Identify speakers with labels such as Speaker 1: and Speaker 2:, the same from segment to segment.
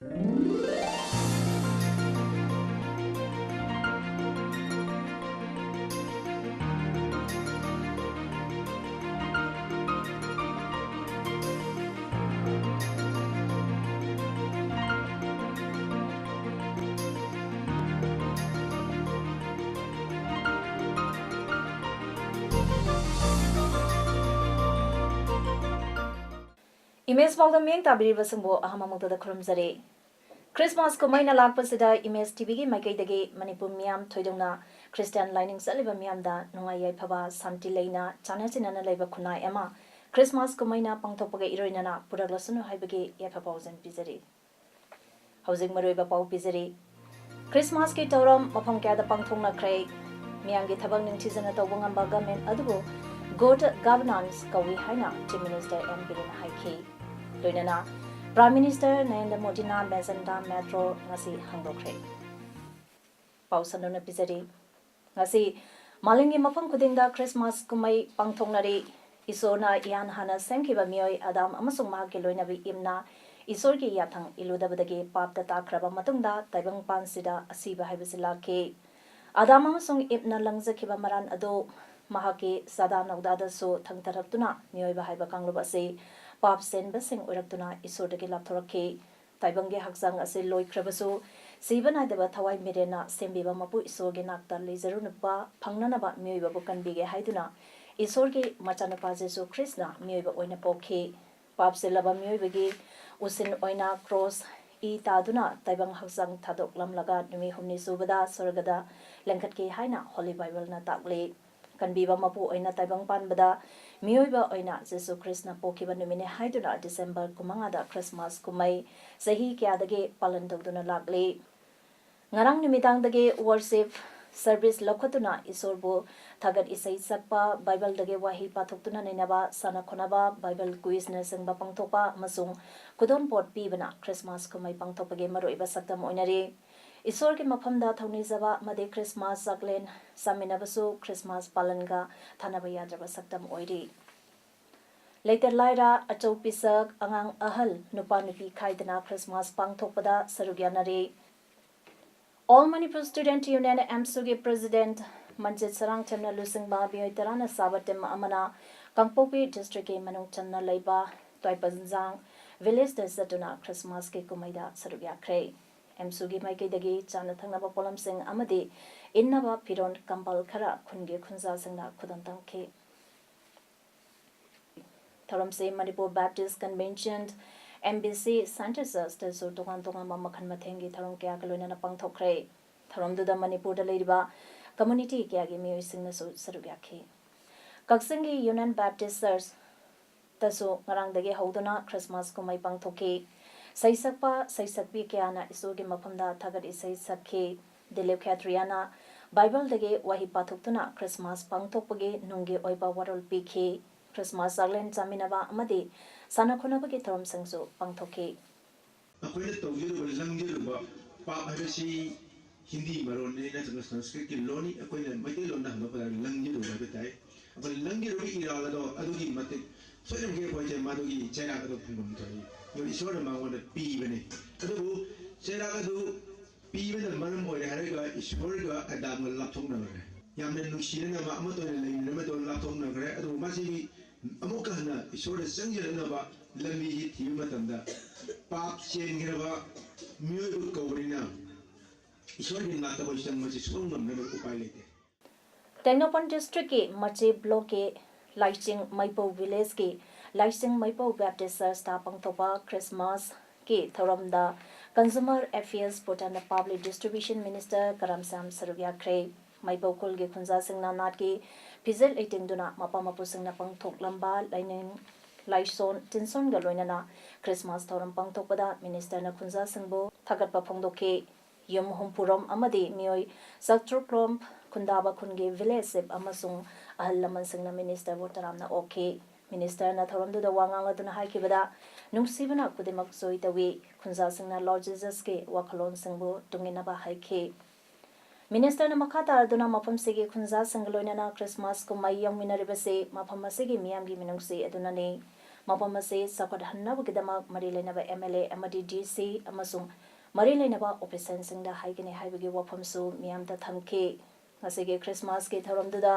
Speaker 1: Image Paodam Meng Tabiri Basumbo Ahamamukta the Krumzare. Christmas Kumaina Lakpasida Image TV Maikaidagi Manipur Miam Toiduna Christian Lining Saliba Miamda Nungaya Pava Santi Lena Chanasinana Leba Kuna Emma Christmas Kumaina Pangtopaga Irinana Pudaglasunu Haibagi Yapapausen Pizari. Housing Maruba Pau Pizari. Christmas Ki Toram Mapamka the Pangtona Cray Miangi Tabang Tizana Tawangamba Government Adubo Good Governance Kawi Haina Chief Minister M. Birin Haiki. Loinana Prime Minister Narendra Modi na Bezanda Metro ngasi hangdokre. Pausanona Pizari ngasi Malingi mafam kudingda Christmas kumai pangthongnari Isona Ian Hana Semkiba Mioi Adam amasung mahaki loinabi imna Isorgi yathang iludabadagi papta takraba matungda Taibang Pansida Asiba Habisilaki Adam amasung imna langzakiba maran ado Mahaki Sada Nagdada so Tangtaraktuna Mioi Bahaiba Kanglubasi Pap Sen Basing Uraktuna Isordaki Laptoraki Taibangi Haksang Asi Loi Krabasu Sibana Deba Tawai Mirena Sembiba Mapu Isorgi Nakta Lizerunapa Pangnanaba Mioi Babukan Bige Haiduna Isorgi Machanapa Jesu Krishna Mioi Oina Poki Pap Selaba Mioi Bagi Usin Oina Cross I Taduna Taibang Haksang Tadok Lamlaga Numi Humni Subada Sorgada Lankatki Haina Holy Bible na Takli Kanbiba Mapu Oina Taibang Panbada Miyoiba Oina Jesu Krishna Pokiba Numine Haiduna December Kumangada Christmas Kumai Sahi Kyadage Palandoduna Lagli Ngarang Numitangdage Worship Service Lokotuna Isorbu Tagat Isai Sakpa Bible Dage Wahi Patuktuna Ninaba Sana Konaba Bible Quiz Nursing Bapangtopa Masung Kudon Port Pibana Christmas Kumai Pangtopage Maruiba Saktam Oinari Isorgi Mapamda Taunizaba Made Christmas Saklen Saminabasu Christmas Palanga Tanabaya Jaba Saktam Oiri Later Lyra Acho Pisak Angang Ahal Nupa Nupi Kaidana Christmas Pangtopada Sarugyanari All Manipur Student Union Amsugi President Manjit Sarang Temna Lusing Babi Tarana Sabatem Amana Kangpopi District Manung Channa Laiba Toipazang Village Desatuna Christmas Ke Kumaida Sarugya Kray Amsugi Maikidagi Chana Tangaba Polam Sing Amadi Innaba Piron Kambal Kara Kungi Kunza Singna Kudantanki Taramse Manipur Baptist Convention MBC Santisas Tesu Tongan Tongan Mamakan Matengi Tarum Kiakaluna Pangtokre Tarum Duda Manipur the Ladiba Community Kiagi Musing the Sarugyaki Kaksingi Union Baptist Sirs Tasu Marangdagi Hodona Christmas Kumai Pangtoki Saisakpa Saisakpi Kiana Isugi Mapamda Tagat Isai Saki Dilip Katriana Bible Dage Wahi Patuktuna Christmas Pangtopagi Nungi Oiba Warul Piki Christmas Arlen Zaminaba Amadi Sana Kunabagi Term Sangsu Pangtoki.
Speaker 2: Hindi Marone National Sanskrit Loni, a queen and Michael on the Langi over the day. But Langi Iralado, Adugi Mate, so you get what Madugi, China Pungum. You sort of want to be even it. Adu, Chena Even the Manam or Harega is Horga and Dam Latung. Yaman Luciana Mamato and Limited Latung, Adu Masi Amokana is sort of singular Lemmy hit Humatanda. Pop saying about Mu Corina.
Speaker 1: Tengnopan District ke Mache Block ke Laising Maipo Village ke Laising Maipo Baptist Star Pangtopa Christmas ke Thoramda Consumer Affairs put and the Public Distribution Minister Karamsam Sarugya Kray Maipo Kulge Kunza Singh Nat ke Pizel 18 Duna Mapamapu Singh na Pangtok Lamba Lining Laison Tinson Galoinana Christmas Thoram Pangtopada Minister na Kunza Singbo Thagat Papongdoke Yum Humpurom Amadi Mioi Saktrokrom Kundaba Kungi Village Amasung Ahalaman Singna Minister Votaramna OK Minister na Thoramdu the Wangala Duna Haikibada Nungsivana Kudimak Zoitawi Kunza Singna Lodges ke Wakalon Singbo Tunginaba Haike Minister na Makata Duna Mapam Sigi Kunza Singaloina Christmas Kumay Young Minaribase Mapam Sigi Miamgi Minungsi Adunani ꯃꯐꯝ ꯑꯁꯤ ꯆꯥꯎꯈꯠꯍꯟꯅꯕꯒꯤꯗꯃꯛ ꯃꯔꯤ ꯂꯩꯅꯕ MLA ꯑꯃꯗꯤ DC ꯑꯃꯁꯨꯡ ꯃꯔꯤ ꯂꯩꯅꯕ ꯑꯣꯐꯤꯁꯤꯌꯦꯜꯁꯤꯡꯗ ꯍꯥꯏꯒꯅꯤ ꯍꯥꯏꯕꯒꯤ ꯋꯥꯐꯝꯁꯨ ꯃꯤꯌꯥꯝꯗ ꯊꯝꯈꯤ ꯉꯁꯤꯒꯤ ꯈ꯭ꯔꯤꯁꯃꯥꯁꯀꯤ ꯊꯧꯔꯝꯗꯨꯗ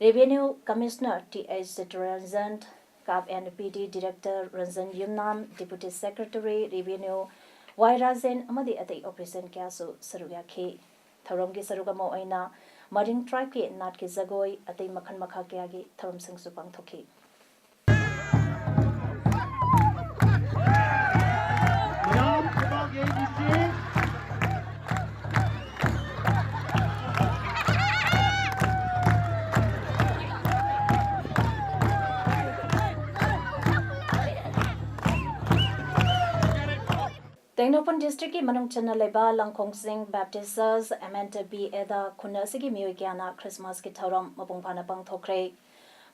Speaker 1: Revenue Commissioner T.H. Ranjan, CAP and PD Director Ranjan Yumnam, Deputy Secretary Revenue Y. Rajan amadi atai operation kyasu sarugaki. Thauromgi sarugamo aina Maring Tribe ki Natki Zagoi atai makhan makha kyagi thaurom singsu pangthoki. Tengnopan district ki manung chana leba Langkong Sing Baptist Church MNTB eda khuna sigi mioi kyana Christmas ki thauram mapung phana pangthokre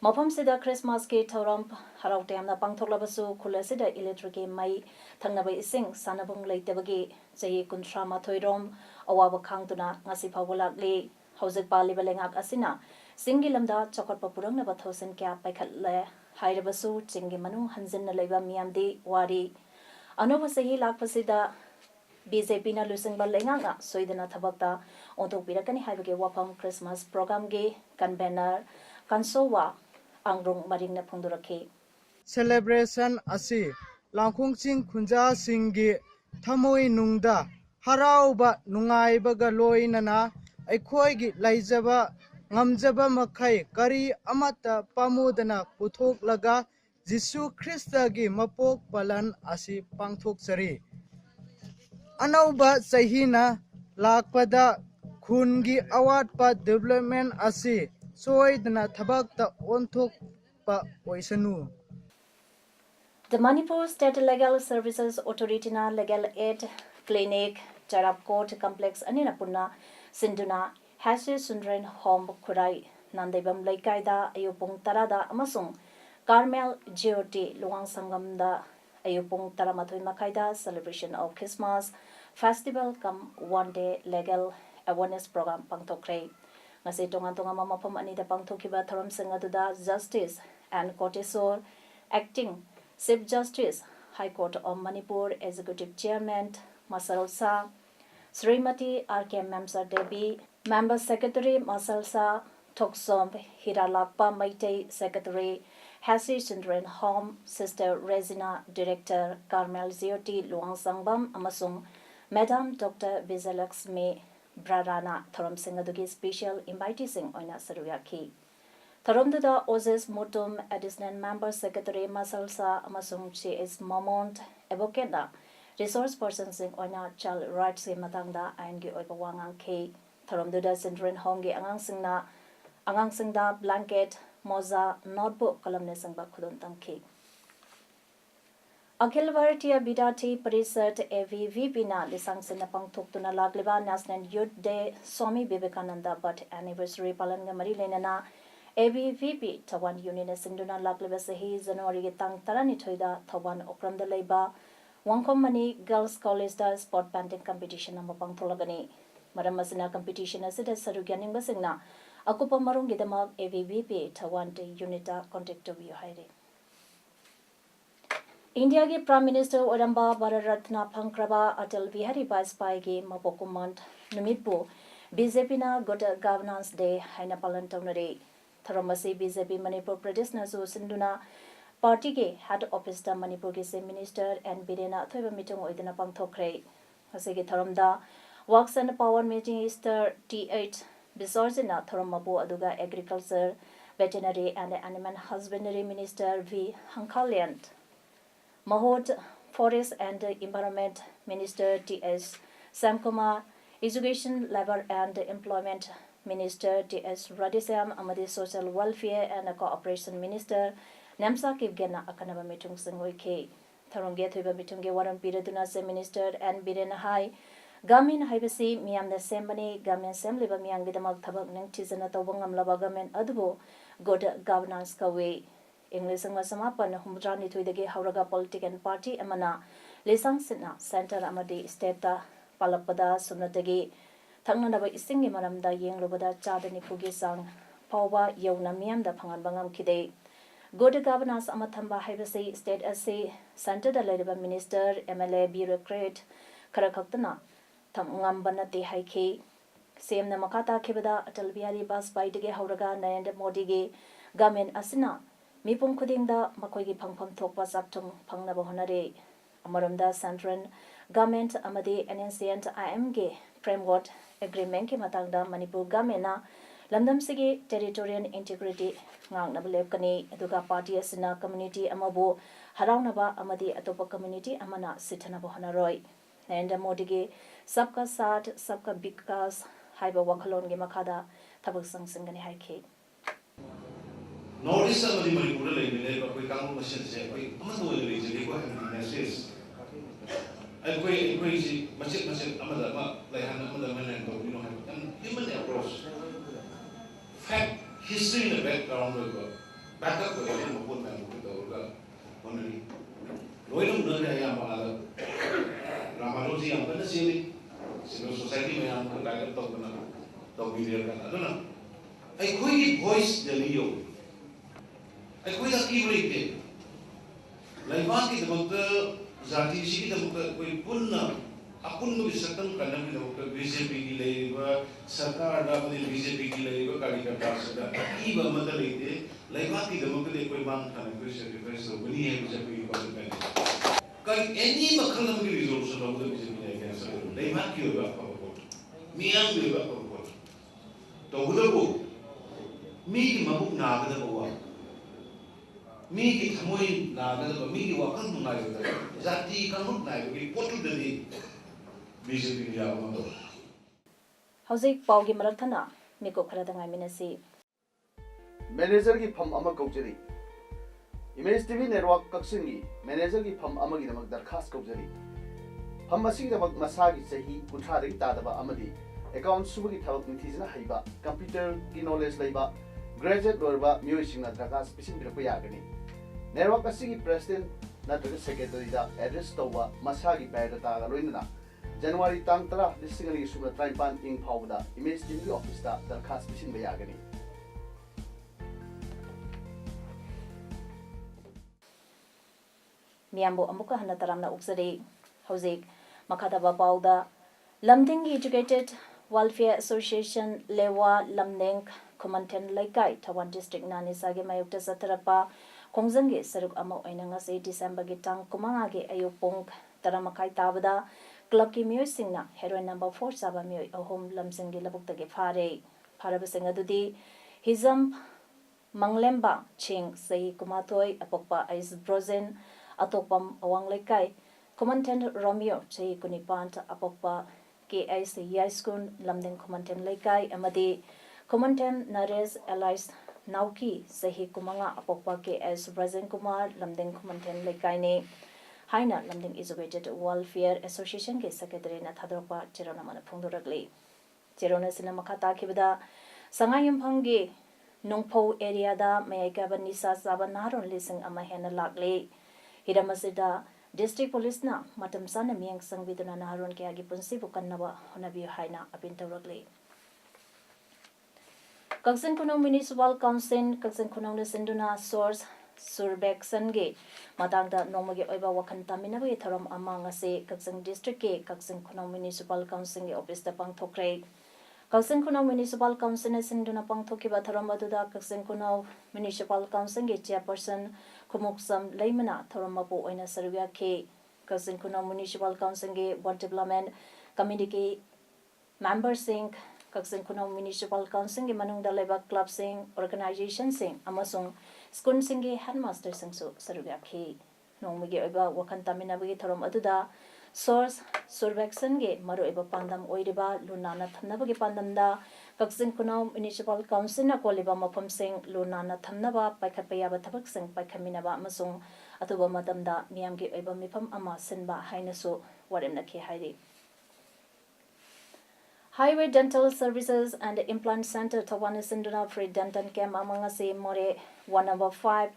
Speaker 1: mafam sida Christmas ki thauram harau temna pangthoklabasu khula sida electric ki mai thangnaba ising sanabung leitebagi chahi kunthra mathoirom awaba khangtuna ngasi phawolakli hojik paliba lengak asina singi lamda chokotpa purangna bathosen kya paikhatle hairabasu chingi manung hanjinna leiba miyamdi wari Anova sahi lakpasida BJP na lusing balenganga soidana thabakta ontok pirakani haibage wapam Christmas program ge convener kansowa angrung maring na phungduraki
Speaker 3: celebration asi langkhung ching khunja singgi thamoi nungda harauba nungaibaga loinana aikhoigi laijaba ngamjaba makhai kari amata pamudana puthok Jisu Krista gi mapok palan asi pangthok sari anauba sahina lakpada khungi awatpa development asi soidna thabakta onthok pa oisanu
Speaker 1: The Manipur State Legal Services Authority na Legal Aid Clinic Charap Court Complex anina punna sinduna Hase Sundren Home Kurai Nandebam Laikaida ayupung tarada amasung Carmel GOT Luang Sangamda ayupung taramathoy makaida celebration of Christmas festival come one day legal awareness program pangthokre ngasi tonga mamapam anida pangthokiba tharom singaduda justice and courtisor acting Chief Justice High Court of Manipur Executive Chairman Masalsa Srimati R.K. Memsa Devi Member Secretary Masalsa Toksom Hiralakpa Maitei Secretary Hasi Children Home Sister Regina Director Carmel Zioti Luang Sangbam Amasung Madam Dr. Vijayalakshmi Brarana Thorom Singadugi Special Invitee Sing Oina Saruyaki Tharomduda Ozes Mutum Additional Member Secretary Masalsa Amasung C.S. Momont Advocate na Resource Person Sing Oina Child Rights Ki Matangda Aingi Oiba Wangang K Tharomduda Children Home Gi Angang Singda Blanket Moza Notebook Column Singba Khudun Tamki Akhil Bharatiya Bidati Parisat AVVP na lisang sinapang tuktuna lagliba National Youth Day Swami Vivekananda Birth Anniversary Palan nga mari lenana AVVP Tawan Union Sinduna Lagliba Sahi January Tang Tarani Thoida Tawan Okramda Leiba Wangkomani Girls College da Sport Painting Competition number Pangtolagani Maramasina Competition asida Sarugyaning Basingna Akupa Marung Gidamak AVVP Tawan Unita Contact to be hiding. India ke Prime Minister Odamba Bharatratna Phankraba Atal Bihari Vajpayee ke Mapokumant Numitpu BJP na Good Governance Day haina palan taunare Tharamasi BJP Manipur Pradesh na so sinduna party ke head office da Manipur ke se minister and Birena thoiba meeting oidana pangthokre asege tharamda Works and Power Minister T8 Bisorjana Tharamabu aduga Agriculture Veterinary and Animal Husbandry Minister V Hankalian Mahod Forest and Environment Minister T.S. Samkumar, Education, Labor and Employment Minister T.S. Radisam Amadi Social Welfare and Cooperation Minister Namsa Kivgena Akanaba Mitung Singwiki. Tharunge Thuba Mitunge Waram Piraduna Se Minister and Birena Hai Gamin Haibasi Miam the Sembani Gamin Assembly Bamiang Vidamak Tabak Ningtizana Tawangam Lava Gamin Adubo Good Governance Kawe. English ang masamapan humdrani tuidagi hauraga political party amana lisang sina center amadi state ta palakpada sunatagi thangnanaba isingi maramda yenglobada chadani pugi sang pawa yawna miyamda phangan bangam khide good governance amathamba haibasi state asi center da leriba minister MLA bureaucrat khara khaktana ngamba nate haikhi CM na makata khibada Atal Bihari Vajpayee dige hauraga Narendra Modi ge government asina mipum khudingda makoigi phangpham thokpa chakthum phangnaba honare amaramda central government amadi NNCN IM ge framework agreement ke matangda Manipur government na lamdam sige territorial integrity ngangnaba lepkani aduga party asina community amabu harawnaba amadi atopa community amana sithanaba honaroi Narendra Modi ge sabka saath sabka vikas haiba wakhalon ge makada thabak sangsingani haikhe
Speaker 4: North East amadi Manipur la leile ba koi kanglu machine se koi amadu le leile ko message koi si machine amada ma lai han amada ma lan ko no ha human approach fact history in the background ko backup ko le mo pun ma ko do ga only loilum no ga ya ma la ramaloji am kana sini civil society में हम कार्य तो बना तो video करना तो ना आई कोई voice दलियो आई कोई तकी बड़ी के लाइफा की दमक जाति सी की दमक कोई पुन्ना अपुन को विसर्जन करने की दमक बीजेपी की लेगा सरकार ना बदल बीजेपी की लेगा कार्यकर्ता सदा की बमत लेते लाइफा की दमक ले कोई मांग खाने कोई सेक्रीफाइस तो बनी है बीजेपी की बात कहीं एनी मखलम की रिजोल्यूशन होगा BJP they mark you up for vote. Me am you up for vote. To hudabu me ki mabuk na kada bawa. Me ki thamoi na kada bawa. Me ki wakal na kada. Jati kanut na kada. Potu dali BJP ni awa mado.
Speaker 1: Hauzik paugi marathana miko khara dangai minasi
Speaker 5: manager ki pham ama kaujari image tv network kaksingi manager ki pham ama gi damak darkhas kaujari हम असिंग दबक मसागी सही कुठारी तादबा अमदी account सुबगी थबक निथिजना हइबा कंप्यूटर की नॉलेज लइबा ग्रेजुएट लोरबा म्यूजिक नद्रका स्पेसिफिक बिरप यागनी नेटवर्क असिगी प्रेसिडेंट नद्रका सेक्रेटरी दा एड्रेस तौबा मसागी बायोडाटा गा लोइनना जनवरी तांग 10 लिसिंग अलि सुना 35 इंग फावदा इमेज टीवी ऑफिस दा दरखास्त पिसिन यागनी
Speaker 1: miambo amuka hana taramna uksari hauzik makadaba pauda lamding educated welfare association lewa lamneng komanten laikai Tawan district nani sage mayukta satarapa kongjangge saruk ama oina ngase December gi tang kumanga ge ayupong taramakai tabada club ki myoy singna heroine number 4 saba myoy ahom lamsing gi labuk tage phare pharaba singa dudi hizam manglemba ching sei kumatoi apokpa is brozen atopam awang laikai Kumanten Romeo Chai Kunipant Apokpa KIC Yaiskun Lamding Kumanten Laikai Amadi Kumanten Nares Allies Nauki Sahi Kumanga Apokpa KS Brazen Kumar Lamding Kumanten Laikai Ne Haina Lamding Educated Welfare Association Ke Secretary na Thadropa Cherona Mana Phungduragli Cherona Sinamakata Kibada Sangayum Phangi Nongpo area da Mayaka Banisa Saba Naron Lising Amahena Lakli Hiramasida District Police na matam sana miyang sangbiduna na haron kaya gipunsi bukan nawa honabiyo haina apin tawragli. Kagsan kunong Municipal Council kagsan kunong nasinduna source surbek sange matangda nomagi oiba wakan taminabi tharam ama ngase kagsan district ke kagsan kunong Municipal Council ge office da pang thokre. Kagsan kunong Municipal Council nasinduna pang thokiba tharam aduda kagsan kunong Municipal Council ge chairperson Kumuksam Laimana Thoramapo oina sarvya ke Kagsan kunong Municipal Council ge board development committee member sing Kagsan kunong Municipal Council ge manungda leba club sing organization sing amasung school sing ge headmaster sing so sarvya ke nongmige oiba wakan taminabagi thoram aduda source survexon ge maru eba pandam oiriba lunana thamnabagi pandamda Kagsan kunong Municipal Council na koliba mapam sing lunana thamnaba paikhatpaya ba thabak sing paikhaminaba amasung atuba matamda miyamgi oiba mifam ama sinba hainasu waremna ke hairi Highway Dental Services and Implant Center Tawan Sinduna Free Dental Camp amangase more 1/5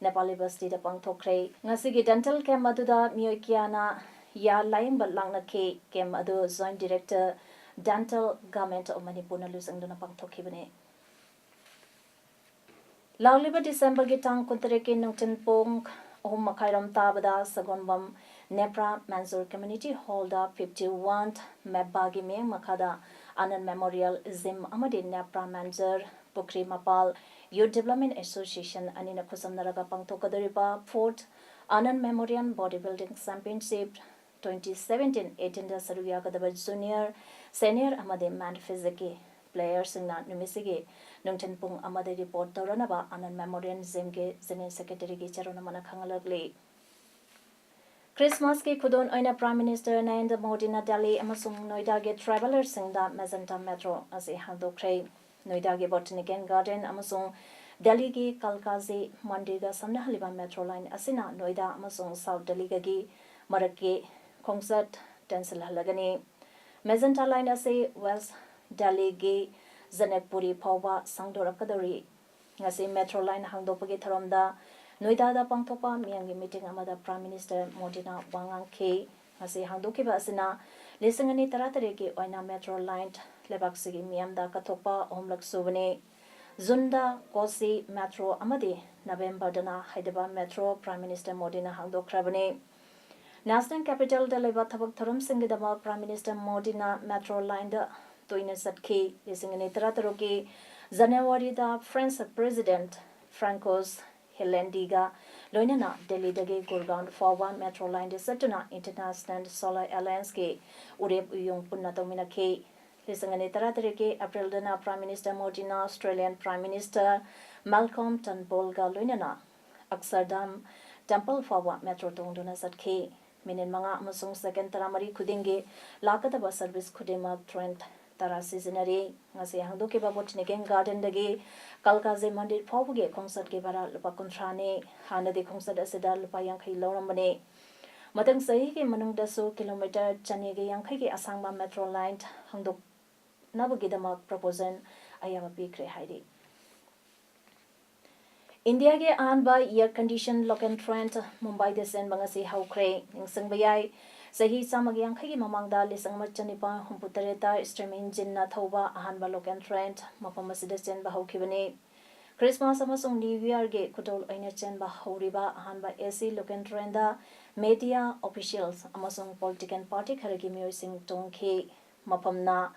Speaker 1: Nepali Basti da pangthokre ngasigi dental camp aduda mioikiana ya laing balangna ke camp adu joint director Dental Government of Manipur na lusang duna pangthokibane Lagliba December ki tang kuntareke nungtin pong ahum makhairam tabada sagonbam Nepra Manzur Community Hall da 51 Mebagi Meng Makada Anand Memorial Zim Amadi Nepra Manzur Pukri Mapal Youth Development Association Anina Kusamnaraga Pangtokadariba 4th Anand Memorial Bodybuilding Championship 2017-18 da Saruya Kadaba Junior Senior Amadi Man Physique Players in Numisigi Nungten Pung Amadi report Toranaba Anand Memorial Zimge Zenin Secretary Charona Manakangalagli Christmas ki khudon oina Prime Minister Narendra Modi na Delhi amasung Noida ge travelers singda Mazanta Metro ase handokre Noida ge Botanical Garden amasung Delhi ge Kalkazi Mandir ga samna haliba metro line asina Noida amasung South Delhi gi marake concert cancel halagani Mazanta line ase West Delhi ge Janakpuri Phawa sangdorakadori ngasi metro line hangdopagi tharomda Noida da pangthopa miyangi meeting amada Prime Minister Modi na wangang ke ngasi hangdokiba asina lisingani taratare ki oina metro line lebak sigi miyam da kathopa omlak subane Zunda Kosi Metro amadi November dana Hyderabad Metro Prime Minister Modi na hangdokrabane National Capital da leba thabak tharam singidama Prime Minister Modi na metro line da toina satke lisingani tarataro ki January da French President Francois Hollande Loinana Delhi dagi Gurgaon Forward Metro Line de Satuna International Solar Alliance ke Ureb Uyung Punna Tomina ke Lisangani Taratare ke April dana Prime Minister Modi na Australian Prime Minister Malcolm Turnbull ga Loinana Amsterdam Temple Forward Metro Tongduna Satke Minin Manga amasung second taramari khudinge lakadaba service khudima Trent Tara seasonary ngasi hangdoke Botanical Garden dagi Kalkaze Mandir Phawge concert ke bara lupa kuntrane hanade concert asida lupa yankhai loramane matang sahi ke manungda so kilometer chani ge yankhai ke asangba metro line hangdok nabagi dama proposal ayama pikre haidi India ge anba air condition lock and trend Mumbai de sen bangasi haukre ningsang bayai Sahi Samagyang Kagi Mamangda Lisang Machanipa Humputareta Streaming Jinna Thoba Ahanba Locan Trend Mapamasida Chen Bahokibane Christmas Amasung New Year Ge Kutol Aina Chen Bahoriba Ahanba AC Locan Trenda Media Officials Amasung Political Party Karagi Musing Tongke Mapamna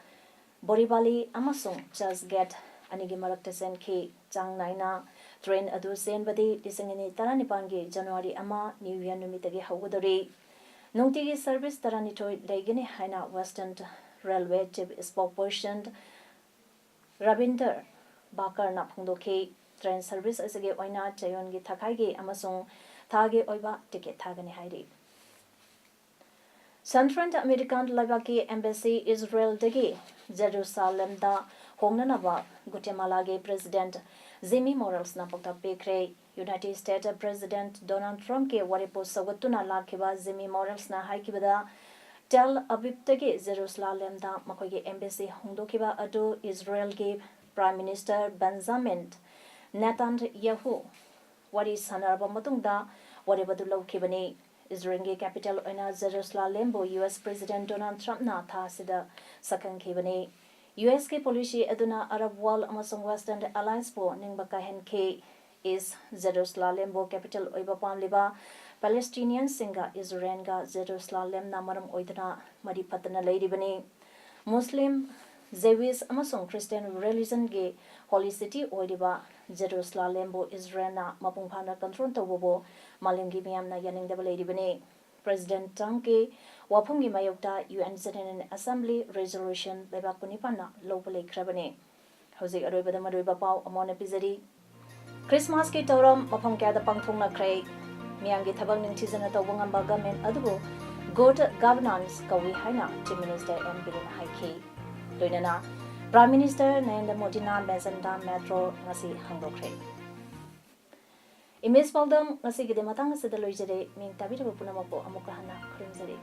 Speaker 1: Boribali Amasung Chas Get Anigi Maraktasen Ke Chang Naina Train Adu Sen Badi Disangini Taranipangi January Ama New Year Numitagi Hawudari Nungtigi service taranitoi legini haina Western Railway chief spokesperson Rabinder Bakar na phungdoke train service asige oina chayon gi thakai gi amasung thage oiba ticket thagani hairi Central American Labaki Embassy Israel degi Jerusalem da hongnanaba Guatemala ge President Jimmy Morales na pokta pekre United States President Donald Trump ke waripo sagatuna lakhiba Jimmy Morales na haikibada Tel Aviv tege Jerusalem da makoge embassy hongdokiba adu Israel ge Prime Minister Benjamin Netanyahu wari sanarba matungda waribadu laukibani Israel ge capital oina Jerusalem bo US President Donald Trump na tha sida sakankibani US ke policy aduna Arab world amasung Western Alliance bo ningba kahen ke is Jerusalem bo capital oiba pamliba Palestinian singa Israel ga Jerusalem namaram oidana mari patana leiribani Muslim Jewish amasung Christian religion ge holy city oidiba Jerusalem bo Israel na mapungphana control tobobo malimgi miyam na yaning da leiribani President Trump ke wapumgi mayokta UN General Assembly resolution leba kunipana lobale krabane hauzik aroiba da maroiba pau amona pizari Christmas ki tauram mafam kya da pangthongna krai miyamgi thabang ningthizana tawbangam ba government adugo good governance kawi haina Chief Minister M. Biren Haiki loinana Prime Minister Narendra Modi na Mazanta Metro ngasi hangdokre Image Paodam ngasi gide matang asida loijare ming tabirabu punamako amukahana khrimjare